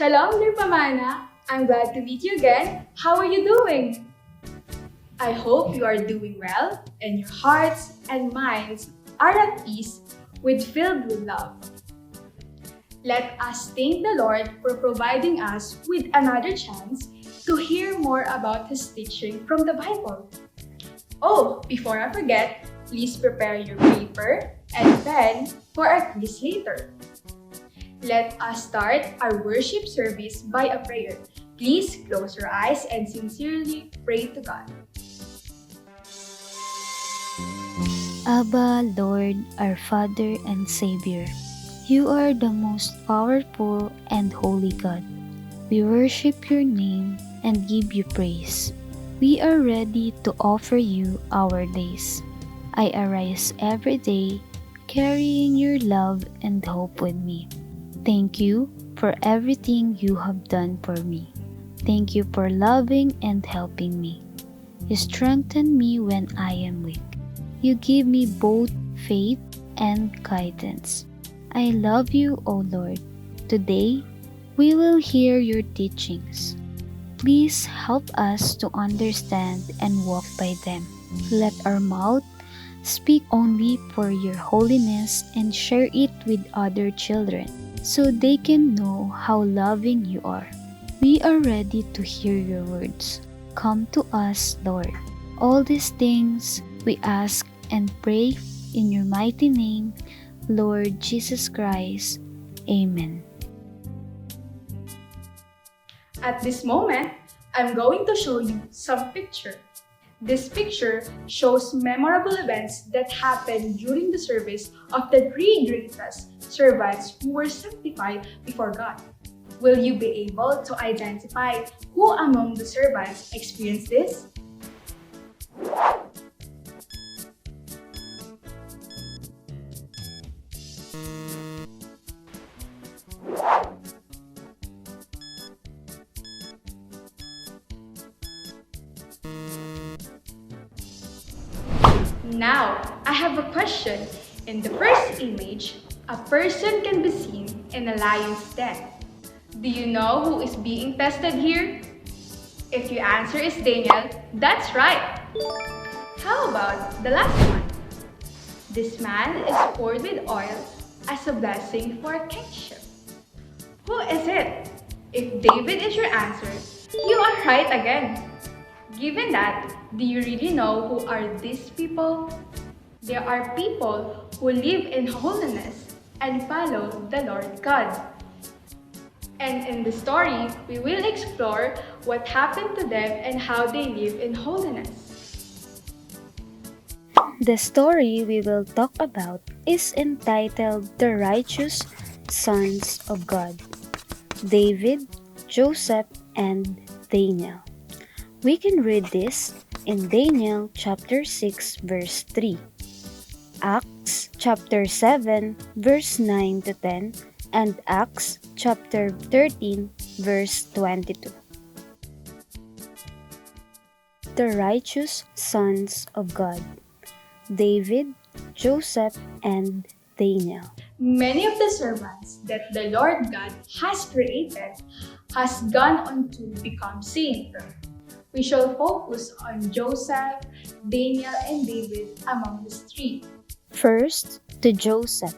Shalom, dear Pamana. I'm glad to meet you again. How are you doing? I hope you are doing well and your hearts and minds are at peace filled with love. Let us thank the Lord for providing us with another chance to hear more about His teaching from the Bible. Oh, before I forget, please prepare your paper and pen for our quiz later. Let us start our worship service by a prayer. Please close your eyes and sincerely pray to God. Abba, Lord, our Father and Savior, you are the most powerful and holy God. We worship your name and give you praise. We are ready to offer you our days. I arise every day carrying your love and hope with me. Thank you for everything you have done for me. Thank you for loving and helping me. You strengthen me when I am weak. You give me both faith and guidance. I love you, O Lord. Today, we will hear your teachings. Please help us to understand and walk by them. Let our mouth speak only for your holiness and share it with other children so they can know how loving you are. We are ready to hear your words. Come to us, Lord. All these things we ask and pray in your mighty name, Lord Jesus Christ. Amen. At this moment, I'm going to show you some picture. This picture shows memorable events that happened during the service of the three greatest servants who were sanctified before God. Will you be able to identify who among the servants experienced this? Now, I have a question. In the first image, a person can be seen in a lion's den. Do you know who is being tested here? If your answer is Daniel, that's right. How about the last one? This man is poured with oil as a blessing for kingship. Who is it? If David is your answer, you are right again. Given that, do you really know who are these people? They are people who live in holiness and follow the Lord God. And in the story, we will explore what happened to them and how they live in holiness. The story we will talk about is entitled The Righteous Sons of God. David, Joseph, and Daniel. We can read this in Daniel chapter 6 verse 3, Acts chapter 7 verse 9 to 10, and Acts chapter 13 verse 22. The righteous sons of God, David, Joseph, and Daniel. Many of the servants that the Lord God has created has gone on to become saints. We shall focus on Joseph, Daniel, and David among these three. First, to Joseph.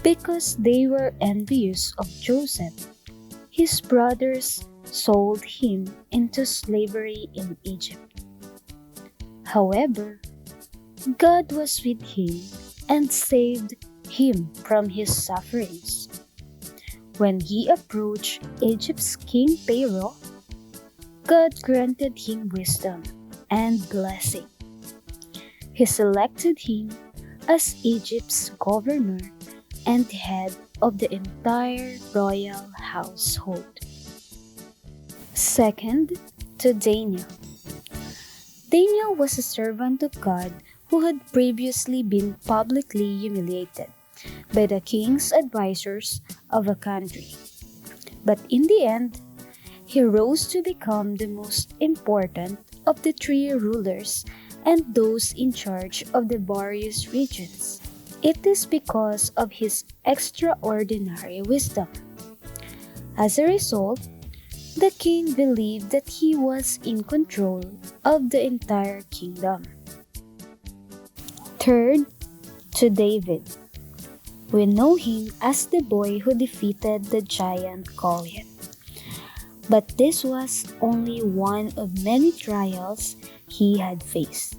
Because they were envious of Joseph, his brothers sold him into slavery in Egypt. However, God was with him and saved him from his sufferings. When he approached Egypt's king Pharaoh, God granted him wisdom and blessing. He selected him as Egypt's governor and head of the entire royal household. Second, to Daniel. Daniel was a servant of God who had previously been publicly humiliated by the king's advisors of a country. But in the end, he rose to become the most important of the three rulers and those in charge of the various regions. It is because of his extraordinary wisdom. As a result, the king believed that he was in control of the entire kingdom. Third, to David. We know him as the boy who defeated the giant Goliath. But this was only one of many trials he had faced.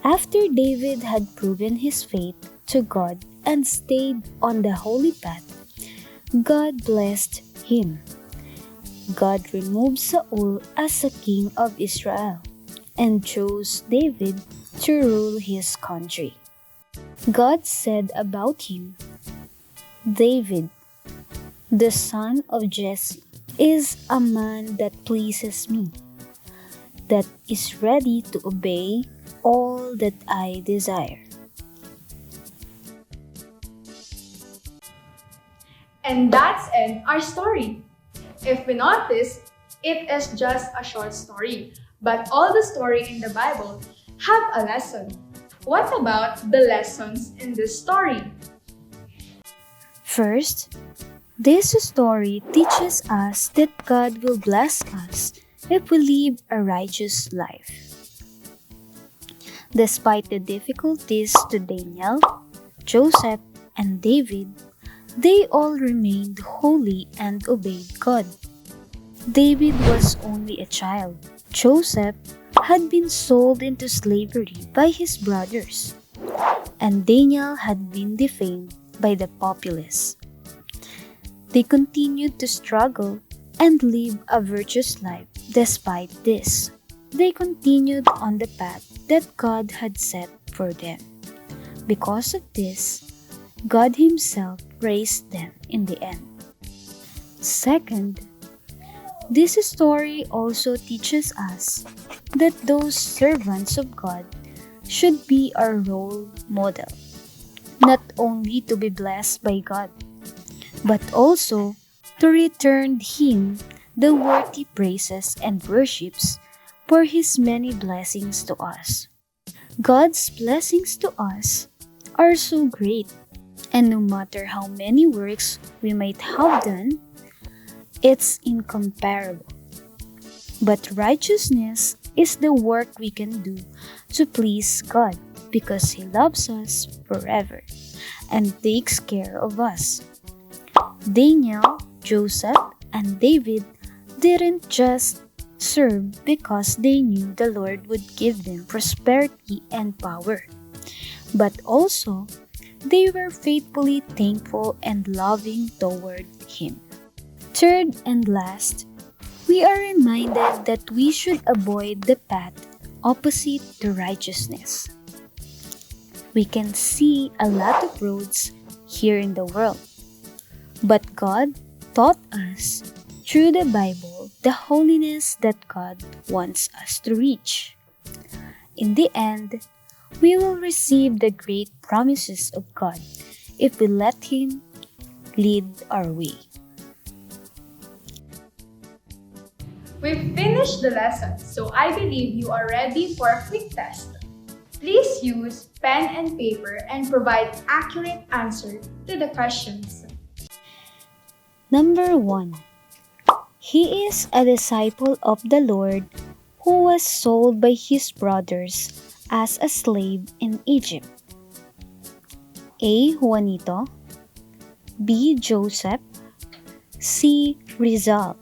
After David had proven his faith to God and stayed on the holy path, God blessed him. God removed Saul as a king of Israel and chose David to rule his country. God said about him, David, the son of Jesse, is a man that pleases me, that is ready to obey all that I desire. And that's end our story. If we notice, it is just a short story, but all the story in the Bible have a lesson. What about the lessons in this story? First, this story teaches us that God will bless us if we live a righteous life. Despite the difficulties to Daniel, Joseph, and David, they all remained holy and obeyed God. David was only a child. Joseph had been sold into slavery by his brothers, and Daniel had been defamed by the populace. They continued to struggle and live a virtuous life despite this. They continued on the path that God had set for them. Because of this, God Himself raised them in the end. Second, this story also teaches us that those servants of God should be our role model, not only to be blessed by God, but also to return Him the worthy praises and worships for His many blessings to us. God's blessings to us are so great, and no matter how many works we might have done, it's incomparable. But righteousness is the work we can do to please God because He loves us forever and takes care of us. Daniel, Joseph, and David didn't just serve because they knew the Lord would give them prosperity and power, but also they were faithfully thankful and loving toward Him. Third and last, we are reminded that we should avoid the path opposite to righteousness. We can see a lot of roads here in the world, but God taught us through the Bible the holiness that God wants us to reach. In the end, we will receive the great promises of God if we let Him lead our way. We've finished the lesson, so I believe you are ready for a quick test. Please use pen and paper and provide accurate answer to the questions. Number 1. He is a disciple of the Lord who was sold by his brothers as a slave in Egypt. A. Juanito, B. Joseph, C. Rizal.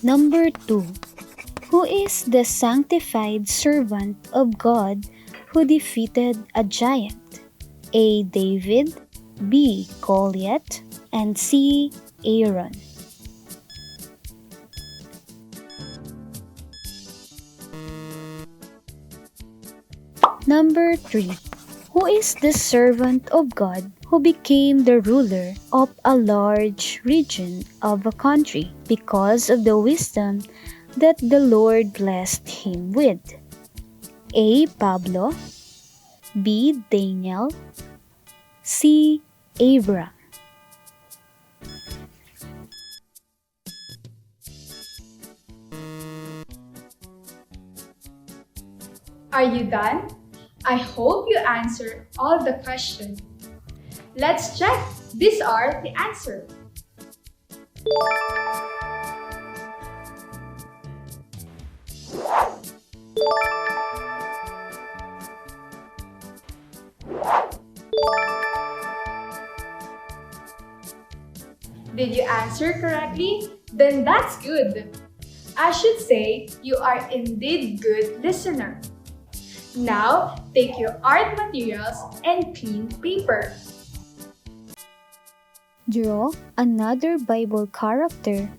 Number 2. Who is the sanctified servant of God who defeated a giant? A. David, B. Goliath, and C. Aaron. Number 3. Who is the servant of God who became the ruler of a large region of a country because of the wisdom that the Lord blessed him with? A. Pablo, B. Daniel, C. Abraham. Are you done? I hope you answer all the questions. Let's check. These are the answers. Did you answer correctly? Then that's good. I should say you are indeed good listener. Now, take your art materials and clean paper. Draw another Bible character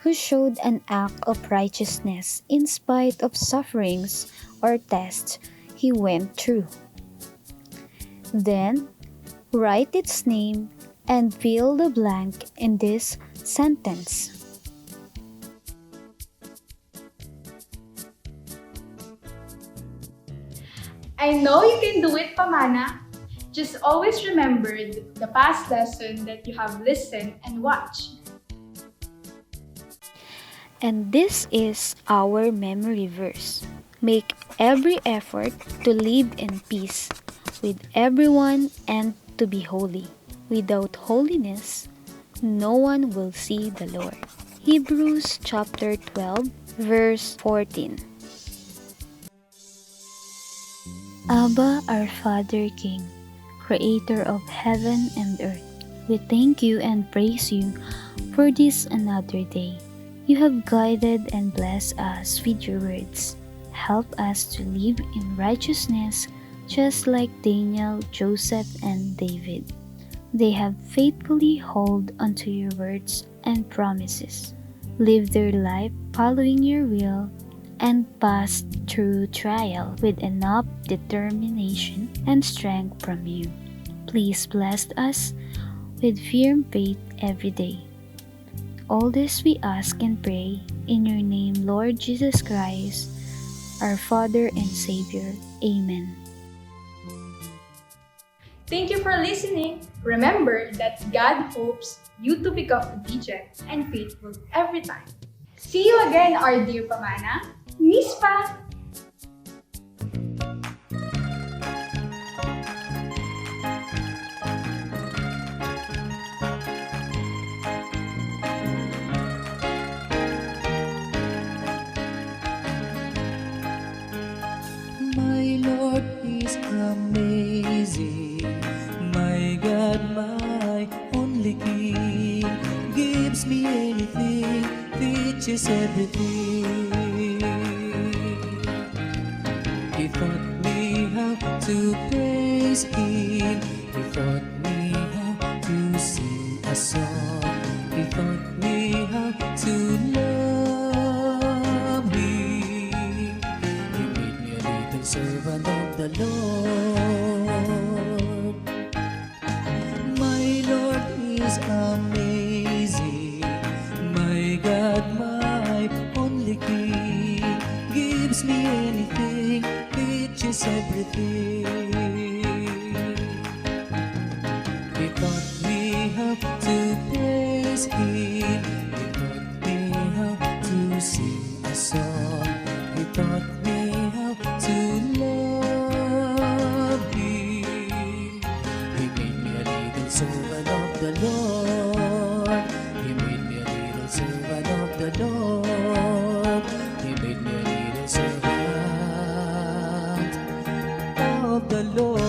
who showed an act of righteousness in spite of sufferings or tests he went through. Then, write its name and fill the blank in this sentence. I know you can do it, Pamana. Just always remember the past lesson that you have listened and watched. And this is our memory verse. Make every effort to live in peace with everyone and to be holy. Without holiness, no one will see the Lord. Hebrews chapter 12, verse 14. Abba, our Father King, Creator of heaven and earth, we thank you and praise you for this another day. You have guided and blessed us with your words. Help us to live in righteousness just like Daniel, Joseph, and David. They have faithfully held onto your words and promises, live their life following your will, and passed through trial with enough determination and strength from you. Please bless us with firm faith every day. All this we ask and pray in your name, Lord Jesus Christ, our Father and Savior. Amen. Thank you for listening. Remember that God hopes you to become obedient and faithful every time. See you again, our dear Pamana. Miss pa! My Lord is amazing. My God, my only King, gives me anything, teaches everything. He taught me how to praise Him. He taught me how to sing a song. He taught me how to love Him. He made me a little servant of the Lord. My Lord is amazing. My God, my only King, gives me anything, teaches everything. He taught me how to praise Him. He taught me how to sing a song. He taught me how to love Him. He made me a little servant of the Lord. He made me a little servant of the Lord. He made me a little servant of the Lord.